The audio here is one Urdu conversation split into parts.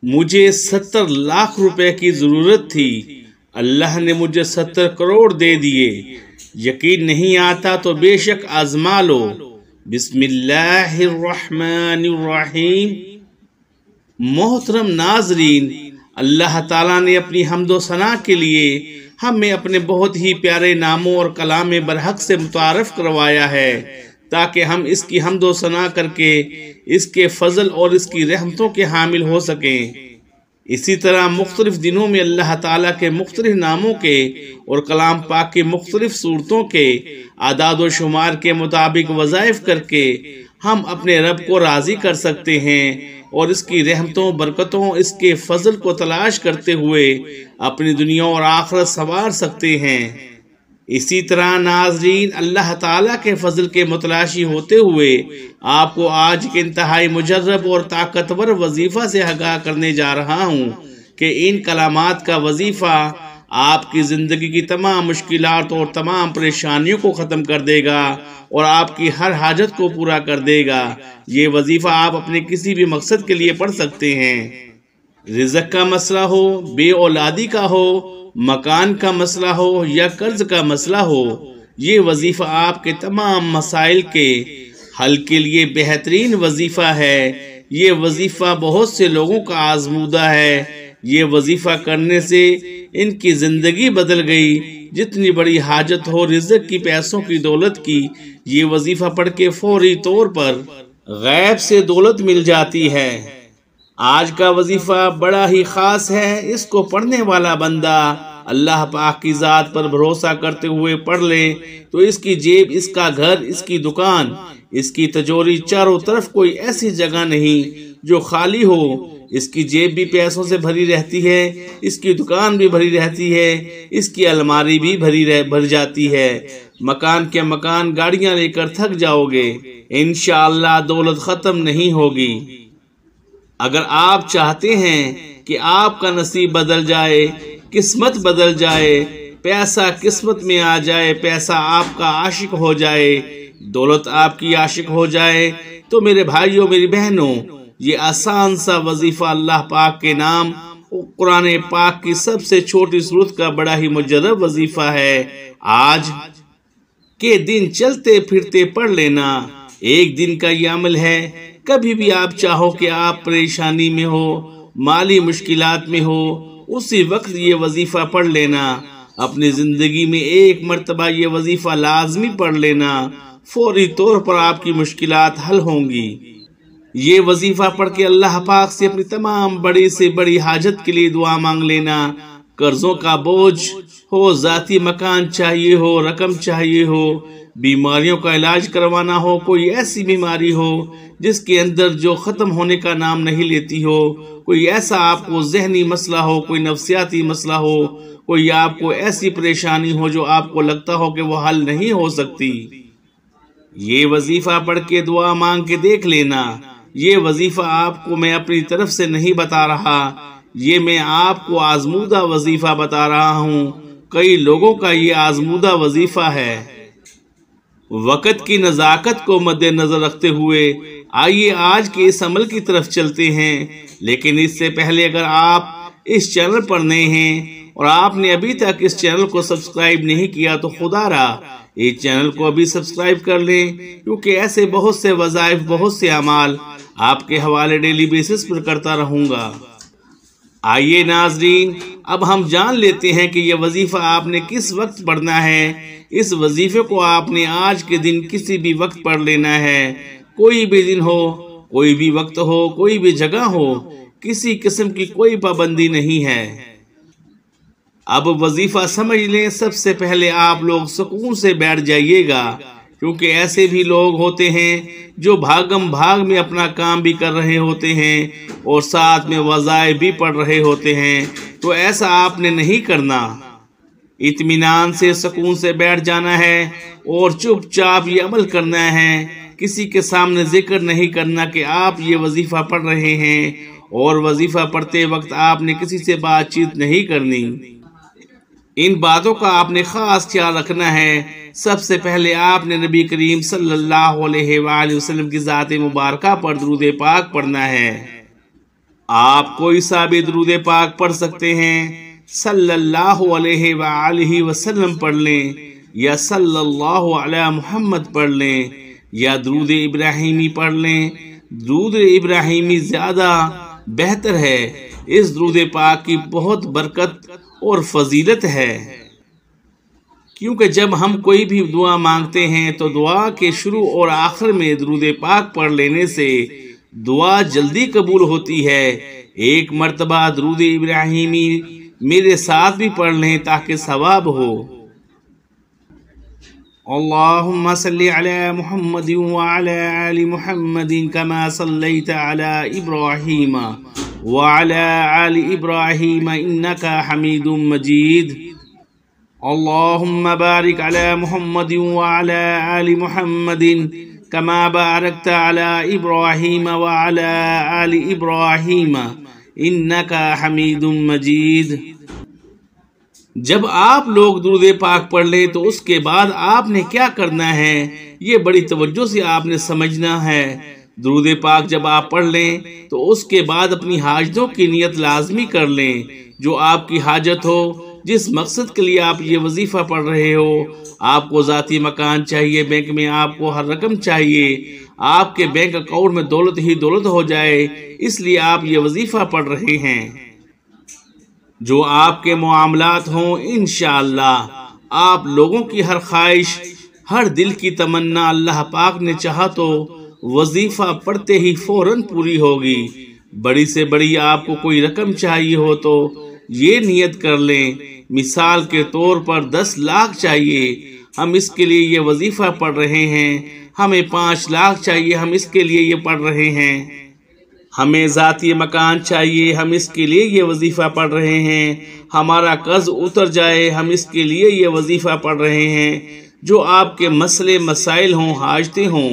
مجھے 70 لاکھ روپے کی ضرورت تھی، اللہ نے مجھے 70 کروڑ دے دیے۔ یقین نہیں آتا تو بے شک آزما لو۔ بسم اللہ الرحمن الرحیم۔ محترم ناظرین، اللہ تعالیٰ نے اپنی حمد و ثنا کے لیے ہمیں اپنے بہت ہی پیارے ناموں اور کلام برحق سے متعارف کروایا ہے تاکہ ہم اس کی حمد و ثنا کر کے اس کے فضل اور اس کی رحمتوں کے حامل ہو سکیں۔ اسی طرح مختلف دنوں میں اللہ تعالیٰ کے مختلف ناموں کے اور کلام پاک کے مختلف صورتوں کے اعداد و شمار کے مطابق وظائف کر کے ہم اپنے رب کو راضی کر سکتے ہیں اور اس کی رحمتوں، برکتوں، اس کے فضل کو تلاش کرتے ہوئے اپنی دنیا اور آخرت سنوار سکتے ہیں۔ اسی طرح ناظرین، اللہ تعالیٰ کے فضل کے متلاشی ہوتے ہوئے آپ کو آج کے انتہائی مجرب اور طاقتور وظیفہ سے آگاہ کرنے جا رہا ہوں کہ ان کلامات کا وظیفہ آپ کی زندگی کی تمام مشکلات اور تمام پریشانیوں کو ختم کر دے گا اور آپ کی ہر حاجت کو پورا کر دے گا۔ یہ وظیفہ آپ اپنے کسی بھی مقصد کے لیے پڑھ سکتے ہیں۔ رزق کا مسئلہ ہو، بے اولادی کا ہو، مکان کا مسئلہ ہو یا قرض کا مسئلہ ہو، یہ وظیفہ آپ کے تمام مسائل کے حل کے لیے بہترین وظیفہ ہے۔ یہ وظیفہ بہت سے لوگوں کا آزمودہ ہے۔ یہ وظیفہ کرنے سے ان کی زندگی بدل گئی۔ جتنی بڑی حاجت ہو رزق کی، پیسوں کی، دولت کی، یہ وظیفہ پڑھ کے فوری طور پر غیب سے دولت مل جاتی ہے۔ آج کا وظیفہ بڑا ہی خاص ہے۔ اس کو پڑھنے والا بندہ اللہ پاک کی ذات پر بھروسہ کرتے ہوئے پڑھ لے تو اس کی جیب، اس کا گھر، اس کی دکان، اس کی تجوری، چاروں طرف کوئی ایسی جگہ نہیں جو خالی ہو۔ اس کی جیب بھی پیسوں سے بھری رہتی ہے، اس کی دکان بھی بھری رہتی ہے، اس کی الماری بھی بھر جاتی ہے۔ مکان کے مکان، گاڑیاں لے کر تھک جاؤ گے، انشاءاللہ دولت ختم نہیں ہوگی۔ اگر آپ چاہتے ہیں کہ آپ کا نصیب بدل جائے، قسمت بدل جائے، پیسہ قسمت میں آ جائے، پیسہ آپ کا عاشق ہو جائے، دولت آپ کی عاشق ہو جائے، تو میرے بھائیوں، میری بہنوں، یہ آسان سا وظیفہ اللہ پاک کے نام، قرآن پاک کی سب سے چھوٹی سورت کا بڑا ہی مجرب وظیفہ ہے۔ آج کے دن چلتے پھرتے پڑھ لینا، ایک دن کا یہ عمل ہے۔ کبھی بھی آپ چاہو کہ آپ پریشانی میں ہو، مالی مشکلات میں ہو، اسی وقت یہ وظیفہ پڑھ لینا۔ اپنی زندگی میں ایک مرتبہ یہ وظیفہ لازمی پڑھ لینا، فوری طور پر آپ کی مشکلات حل ہوں گی۔ یہ وظیفہ پڑھ کے اللہ پاک سے اپنی تمام بڑی سے بڑی حاجت کے لیے دعا مانگ لینا۔ قرضوں کا بوجھ ہو، ذاتی مکان چاہیے ہو، رقم چاہیے ہو، بیماریوں کا علاج کروانا ہو، کوئی ایسی بیماری ہو جس کے اندر جو ختم ہونے کا نام نہیں لیتی ہو، کوئی ایسا آپ کو ذہنی مسئلہ ہو، کوئی نفسیاتی مسئلہ ہو، کوئی آپ کو ایسی پریشانی ہو جو آپ کو لگتا ہو کہ وہ حل نہیں ہو سکتی، یہ وظیفہ پڑھ کے دعا مانگ کے دیکھ لینا۔ یہ وظیفہ آپ کو میں اپنی طرف سے نہیں بتا رہا، یہ میں آپ کو آزمودہ وظیفہ بتا رہا ہوں۔ کئی لوگوں کا یہ آزمودہ وظیفہ ہے۔ وقت کی نزاکت کو مد نظر رکھتے ہوئے آئیے آج کے اس عمل کی طرف چلتے ہیں، لیکن اس سے پہلے اگر آپ اس چینل پر نئے ہیں اور آپ نے ابھی تک اس چینل کو سبسکرائب نہیں کیا تو خدا را اس چینل کو ابھی سبسکرائب کر لیں، کیونکہ ایسے بہت سے وظائف، بہت سے اعمال آپ کے حوالے ڈیلی بیسس پر کرتا رہوں گا۔ آئیے ناظرین، اب ہم جان لیتے ہیں کہ یہ وظیفہ آپ نے کس وقت پڑھنا ہے۔ اس وظیفے کو آپ نے آج کے دن کسی بھی وقت پڑھ لینا ہے، کوئی بھی دن ہو، کوئی بھی وقت ہو، کوئی بھی جگہ ہو، کسی قسم کی کوئی پابندی نہیں ہے۔ اب وظیفہ سمجھ لیں۔ سب سے پہلے آپ لوگ سکون سے بیٹھ جائیے گا، کیونکہ ایسے بھی لوگ ہوتے ہیں جو بھاگم بھاگ میں اپنا کام بھی کر رہے ہوتے ہیں اور ساتھ میں وظائف بھی پڑھ رہے ہوتے ہیں، تو ایسا آپ نے نہیں کرنا۔ اطمینان سے، سکون سے بیٹھ جانا ہے اور چپ چاپ یہ عمل کرنا ہے۔ کسی کے سامنے ذکر نہیں کرنا کہ آپ یہ وظیفہ پڑھ رہے ہیں، اور وظیفہ پڑھتے وقت آپ نے کسی سے بات چیت نہیں کرنی۔ ان باتوں کا آپ نے خاص خیال رکھنا ہے۔ سب سے پہلے آپ نے نبی کریم صلی اللہ علیہ وآلہ وسلم کی ذات مبارکہ پر درود پاک پڑھنا ہے۔ آپ کوئی سا بھی درود پاک پڑھ سکتے ہیں، صلی اللہ علیہ وآلہ وسلم پڑھ لیں یا صلی اللہ علی محمد پڑھ لیں یا درود ابراہیمی پڑھ لیں۔ درود ابراہیمی زیادہ بہتر ہے، اس درود پاک کی بہت برکت اور فضیلت ہے، کیونکہ جب ہم کوئی بھی دعا مانگتے ہیں تو دعا کے شروع اور آخر میں درود پاک پڑھ لینے سے دعا جلدی قبول ہوتی ہے۔ ایک مرتبہ درود ابراہیمی میرے ساتھ بھی پڑھ لیں تاکہ ثواب ہو۔ اللہم صلی علی محمد وعلی آل محمد کما صلیت علی ابراہیم وعلی آل ابراہیم انکا حمید مجید۔ اللہم بارک علی محمد وعلی آل محمد کما بارکت علی ابراہیم وعلی آل ابراہیم انکا حمید مجید۔ جب آپ لوگ درود پاک پڑھ لیں تو اس کے بعد آپ نے کیا کرنا ہے، یہ بڑی توجہ سے آپ نے سمجھنا ہے۔ درود پاک جب آپ پڑھ لیں تو اس کے بعد اپنی حاجتوں کی نیت لازمی کر لیں۔ جو آپ کی حاجت ہو، جس مقصد کے لیے آپ یہ وظیفہ پڑھ رہے ہو، آپ کو ذاتی مکان چاہیے، بینک میں آپ کو ہر رقم چاہیے، آپ کے بینک اکاؤنٹ میں دولت ہی دولت ہو جائے، اس لیے آپ یہ وظیفہ پڑھ رہے ہیں۔ جو آپ کے معاملات ہوں، انشاءاللہ آپ لوگوں کی ہر خواہش، ہر دل کی تمنا اللہ پاک نے چاہا تو وظیفہ پڑھتے ہی فوراً پوری ہوگی۔ بڑی سے بڑی آپ کو کوئی رقم چاہیے ہو تو یہ نیت کر لیں، مثال کے طور پر 10 لاکھ چاہیے، ہم اس کے لیے یہ وظیفہ پڑھ رہے ہیں۔ ہمیں 5 لاکھ چاہیے، ہم اس کے لیے یہ پڑھ رہے ہیں۔ ہمیں ذاتی مکان چاہیے، ہم اس کے لیے یہ وظیفہ پڑھ رہے ہیں۔ ہمارا قرض اتر جائے، ہم اس کے لیے یہ وظیفہ پڑھ رہے ہیں۔ جو آپ کے مسئلے مسائل ہوں، حاجتیں ہوں،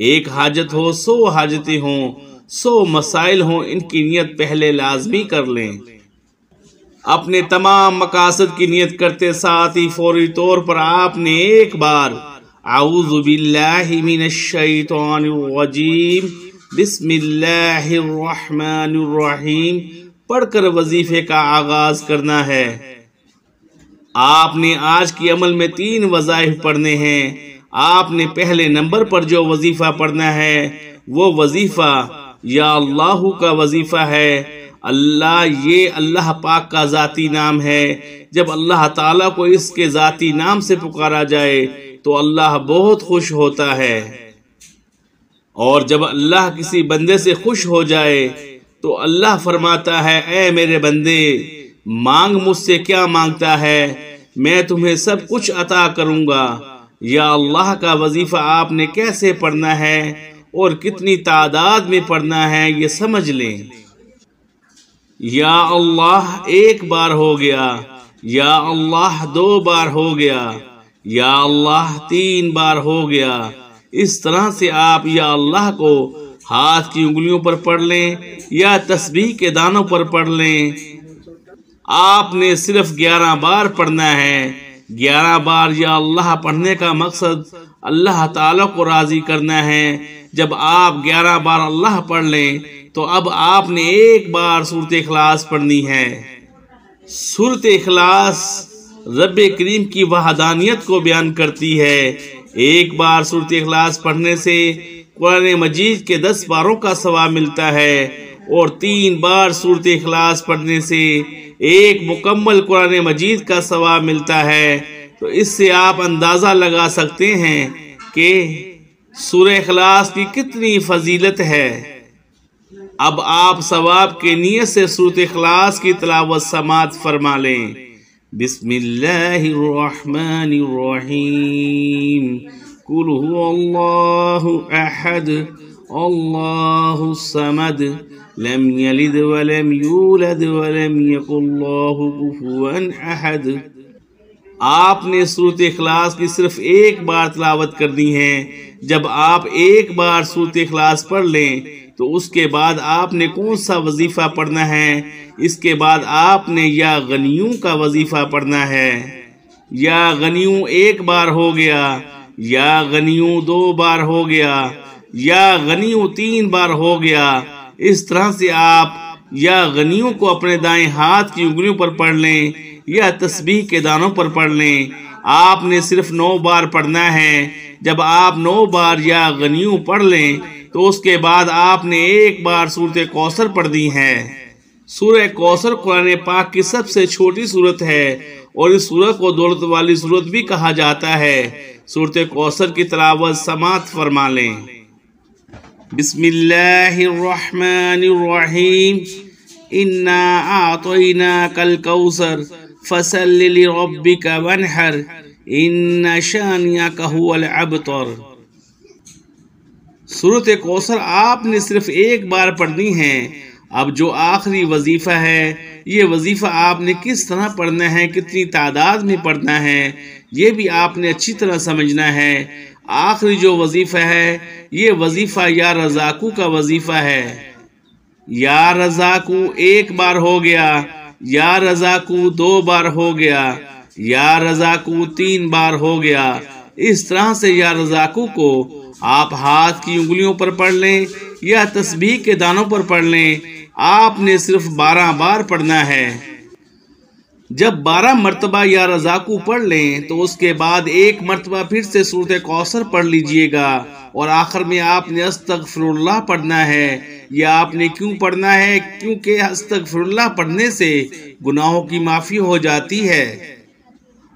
ایک حاجت ہو 100 حاجتیں ہوں، 100 مسائل ہوں، ان کی نیت پہلے لازمی کر لیں۔ اپنے تمام مقاصد کی نیت کرتے ساتھ ہی فوری طور پر آپ نے ایک بار اعوذ باللہ من الشیطان الرجیم بسم اللہ الرحمن الرحیم پڑھ کر وظیفے کا آغاز کرنا ہے۔ آپ نے آج کی عمل میں 3 وظائف پڑھنے ہیں۔ آپ نے پہلے نمبر پر جو وظیفہ پڑھنا ہے وہ وظیفہ یا اللہ کا وظیفہ ہے۔ اللہ یہ اللہ پاک کا ذاتی نام ہے۔ جب اللہ تعالیٰ کو اس کے ذاتی نام سے پکارا جائے تو اللہ بہت خوش ہوتا ہے، اور جب اللہ کسی بندے سے خوش ہو جائے تو اللہ فرماتا ہے اے میرے بندے مانگ مجھ سے کیا مانگتا ہے، میں تمہیں سب کچھ عطا کروں گا۔ یا اللہ کا وظیفہ آپ نے کیسے پڑھنا ہے اور کتنی تعداد میں پڑھنا ہے یہ سمجھ لیں۔ یا اللہ 1 بار ہو گیا، یا اللہ 2 بار ہو گیا، یا اللہ 3 بار ہو گیا۔ اس طرح سے آپ یا اللہ کو ہاتھ کی انگلیوں پر پڑھ لیں یا تسبیح کے دانوں پر پڑھ لیں۔ آپ نے صرف 11 بار پڑھنا ہے۔ 11 بار یا اللہ پڑھنے کا مقصد اللہ تعالیٰ کو راضی کرنا ہے۔ جب آپ 11 بار اللہ پڑھ لیں تو اب آپ نے 1 بار سورۃ اخلاص پڑھنی ہے۔ سورۃ اخلاص رب کریم کی وحدانیت کو بیان کرتی ہے۔ 1 بار سورۃ اخلاص پڑھنے سے قرآن مجید کے 10 پاروں کا ثواب ملتا ہے، اور 3 بار سورۃ اخلاص پڑھنے سے 1 مکمل قرآن مجید کا ثواب ملتا ہے۔ تو اس سے آپ اندازہ لگا سکتے ہیں کہ سورہ اخلاص کی کتنی فضیلت ہے۔ اب آپ ثواب کے نیت سے سورۃ اخلاص کی تلاوت سماعت فرما لیں۔ بسم اللہ الرحمن الرحیم قل هو اللہ احد اللہ الصمد لم یلد ولم یولد ولم یکن له کفوا احد۔ آپ نے سورۃ اخلاص کی صرف 1 بار تلاوت کرنی ہے۔ جب آپ 1 بار سورۃ اخلاص پڑھ لیں تو اس کے بعد آپ نے کون سا وظیفہ پڑھنا ہے؟ اس کے بعد آپ نے یا غنیوں کا وظیفہ پڑھنا ہے۔ یا غنیوں 1 بار ہو گیا، یا غنیوں 2 بار ہو گیا، یا غنیوں 3 بار ہو گیا۔ اس طرح سے آپ یا غنیوں کو اپنے دائیں ہاتھ کی انگلیوں پر پڑھ لیں یا تسبیح کے دانوں پر پڑھ لیں۔ آپ نے صرف 9 بار پڑھنا ہے۔ جب آپ 9 بار یا غنیوں پڑھ لیں تو اس کے بعد آپ نے 1 بار سورۃ کوثر پڑھ دی ہے۔ سورہ کوثر قرآن پاک کی سب سے چھوٹی سورت ہے اور اس سورت کو دولت والی سورت بھی کہا جاتا ہے۔ سورۃ کوثر کی تلاوت سماعت فرما لیں۔ بسم اللہ الرحمن الرحیم انا اعطیناک الکوثر فصل لربک وانحر ان شانئک ھو الابتر۔ سورۃ کوثر آپ نے صرف 1 بار پڑھنی ہے۔ اب جو آخری وظیفہ ہے، یہ وظیفہ آپ نے کس طرح پڑھنا ہے، کتنی تعداد میں پڑھنا ہے، یہ بھی آپ نے اچھی طرح سمجھنا ہے۔ آخری جو وظیفہ ہے، یہ وظیفہ یا رزاقو کا وظیفہ ہے۔ یا رزاقو 1 بار ہو گیا، یا رزاقو 2 بار ہو گیا، یا رزاقو 3 بار ہو گیا۔ اس طرح سے یا رزاقو کو آپ ہاتھ کی انگلیوں پر پڑھ لیں یا تسبیح کے دانوں پر پڑھ لیں۔ آپ نے صرف 12 بار پڑھنا ہے۔ جب 12 مرتبہ یا رزاقو پڑھ لیں تو اس کے بعد 1 مرتبہ پھر سے سورۃ کوثر پڑھ لیجئے گا اور آخر میں آپ نے استغفر اللہ پڑھنا ہے۔ یہ آپ نے کیوں پڑھنا ہے؟ کیونکہ استغفر اللہ پڑھنے سے گناہوں کی معافی ہو جاتی ہے،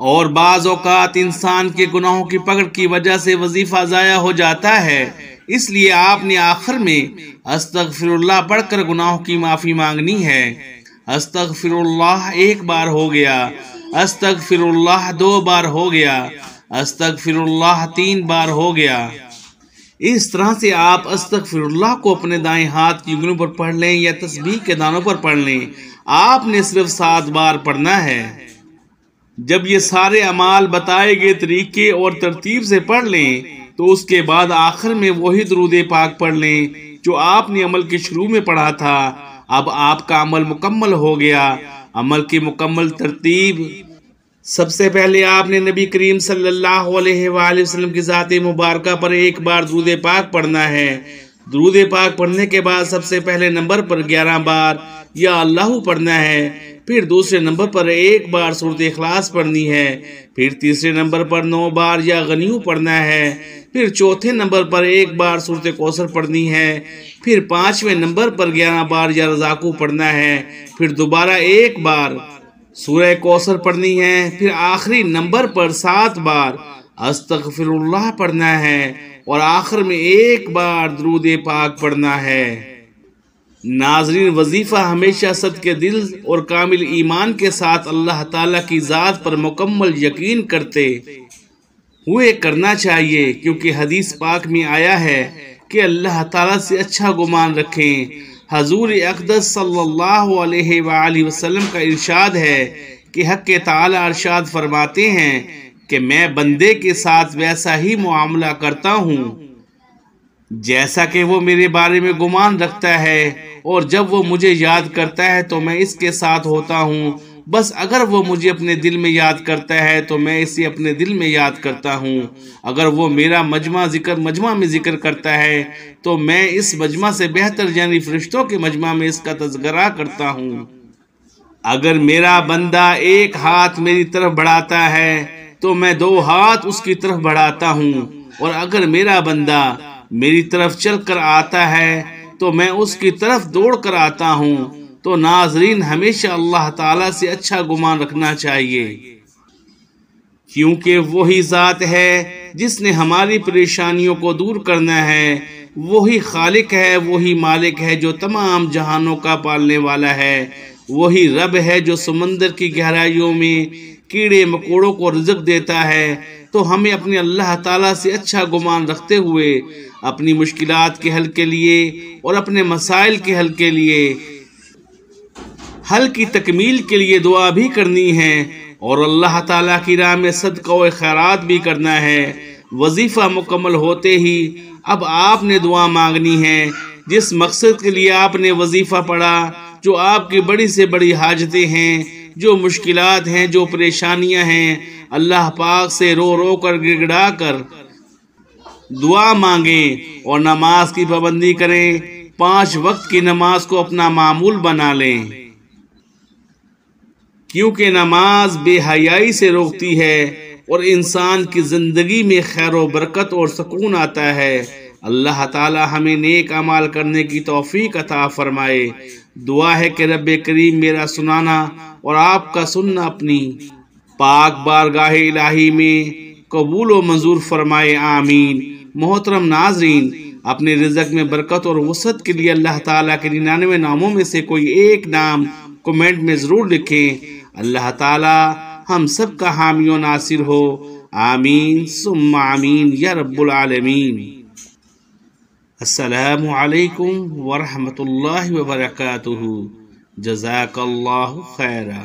اور بعض اوقات انسان کے گناہوں کی پکڑ کی وجہ سے وظیفہ ضائع ہو جاتا ہے۔ اس لیے آپ نے آخر میں استغفر اللہ پڑھ کر گناہوں کی معافی مانگنی ہے۔ استغفر اللہ 1 بار ہو گیا، استغفر اللہ 2 بار ہو گیا، استغفر اللہ 3 بار ہو گیا۔ اس طرح سے آپ استغفر اللہ کو اپنے دائیں ہاتھ کی انگلیوں پر پڑھ لیں یا تسبیح کے دانوں پر پڑھ لیں۔ آپ نے صرف 7 بار پڑھنا ہے۔ جب یہ سارے اعمال بتائے گئے طریقے اور ترتیب سے پڑھ لیں تو اس کے بعد آخر میں وہی درود پاک پڑھ لیں جو آپ نے عمل کے شروع میں پڑھا تھا۔ اب آپ کا عمل مکمل ہو گیا۔ عمل کی مکمل ترتیب: سب سے پہلے آپ نے نبی کریم صلی اللہ علیہ وآلہ وسلم کی ذات مبارکہ پر 1 بار درود پاک پڑھنا ہے۔ درود پاک پڑھنے کے بعد سب سے پہلے نمبر پر 11 بار یا اللہ پڑھنا ہے، پھر دوسرے نمبر پر 1 بار سورۃ اخلاص پڑھنی ہے، پھر تیسرے نمبر پر 9 بار یا غنیوں پڑھنا ہے، پھر چوتھے نمبر پر 1 بار سورۃ کوثر پڑھنی ہے، پھر 5ویں نمبر پر 11 بار یا رزاقو پڑھنا ہے، پھر دوبارہ 1 بار سورہ کوثر پڑھنی ہے، پھر آخری نمبر پر 7 بار استغفر اللہ پڑھنا ہے اور آخر میں 1 بار درود پاک پڑھنا ہے۔ ناظرین، وظیفہ ہمیشہ صدق دل اور کامل ایمان کے ساتھ اللہ تعالیٰ کی ذات پر مکمل یقین کرتے ہوئے کرنا چاہیے، کیونکہ حدیث پاک میں آیا ہے کہ اللہ تعالیٰ سے اچھا گمان رکھیں۔ حضور اقدس صلی اللہ علیہ وآلہ وسلم کا ارشاد ہے کہ حق تعالیٰ ارشاد فرماتے ہیں کہ میں بندے کے ساتھ ویسا ہی معاملہ کرتا ہوں جیسا کہ وہ میرے بارے میں گمان رکھتا ہے، اور جب وہ مجھے یاد کرتا ہے تو میں اس کے ساتھ ہوتا ہوں۔ بس اگر وہ مجھے اپنے دل میں یاد کرتا ہے تو میں اسے اپنے دل میں یاد کرتا ہوں۔ اگر وہ میرا مجمع میں ذکر کرتا ہے تو میں اس مجمع سے بہتر یعنی فرشتوں کے مجمع میں اس کا تذکرہ کرتا ہوں۔ اگر میرا بندہ 1 ہاتھ میری طرف بڑھاتا ہے تو میں 2 ہاتھ اس کی طرف بڑھاتا ہوں، اور اگر میرا بندہ میری طرف چل کر آتا ہے تو میں اس کی طرف دوڑ کر آتا ہوں۔ تو ناظرین، ہمیشہ اللہ تعالیٰ سے اچھا گمان رکھنا چاہیے، کیونکہ وہی ذات ہے جس نے ہماری پریشانیوں کو دور کرنا ہے، وہی خالق ہے، وہی مالک ہے جو تمام جہانوں کا پالنے والا ہے، وہی رب ہے جو سمندر کی گہرائیوں میں کیڑے مکوڑوں کو رزق دیتا ہے۔ تو ہمیں اپنے اللہ تعالیٰ سے اچھا گمان رکھتے ہوئے اپنی مشکلات کے حل کے لیے اور اپنے مسائل کے حل کے لیے، حل کی تکمیل کے لیے دعا بھی کرنی ہے، اور اللہ تعالیٰ کی راہ میں صدقہ و خیرات بھی کرنا ہے۔ وظیفہ مکمل ہوتے ہی اب آپ نے دعا مانگنی ہے جس مقصد کے لیے آپ نے وظیفہ پڑھا، جو آپ کی بڑی سے بڑی حاجتیں ہیں، جو مشکلات ہیں، جو پریشانیاں ہیں، اللہ پاک سے رو رو کر گڑگڑا کر دعا مانگیں اور نماز کی پابندی کریں، 5 وقت کی نماز کو اپنا معمول بنا لیں، کیونکہ نماز بے حیائی سے روکتی ہے اور انسان کی زندگی میں خیر و برکت اور سکون آتا ہے۔ اللہ تعالی ہمیں نیک اعمال کرنے کی توفیق عطا فرمائے۔ دعا ہے کہ رب کریم میرا سنانا اور آپ کا سننا اپنی پاک بارگاہ الہی میں قبول و منظور فرمائے، آمین۔ محترم ناظرین، اپنے رزق میں برکت اور وسعت کے لیے اللہ تعالیٰ کے 99 ناموں میں سے کوئی ایک نام کمنٹ میں ضرور لکھیں۔ اللہ تعالیٰ ہم سب کا حامی و ناصر ہو، آمین ثم آمین یا رب العالمین۔ السلام علیکم ورحمۃ اللہ وبرکاتہ۔ جزاک اللہ خیرا۔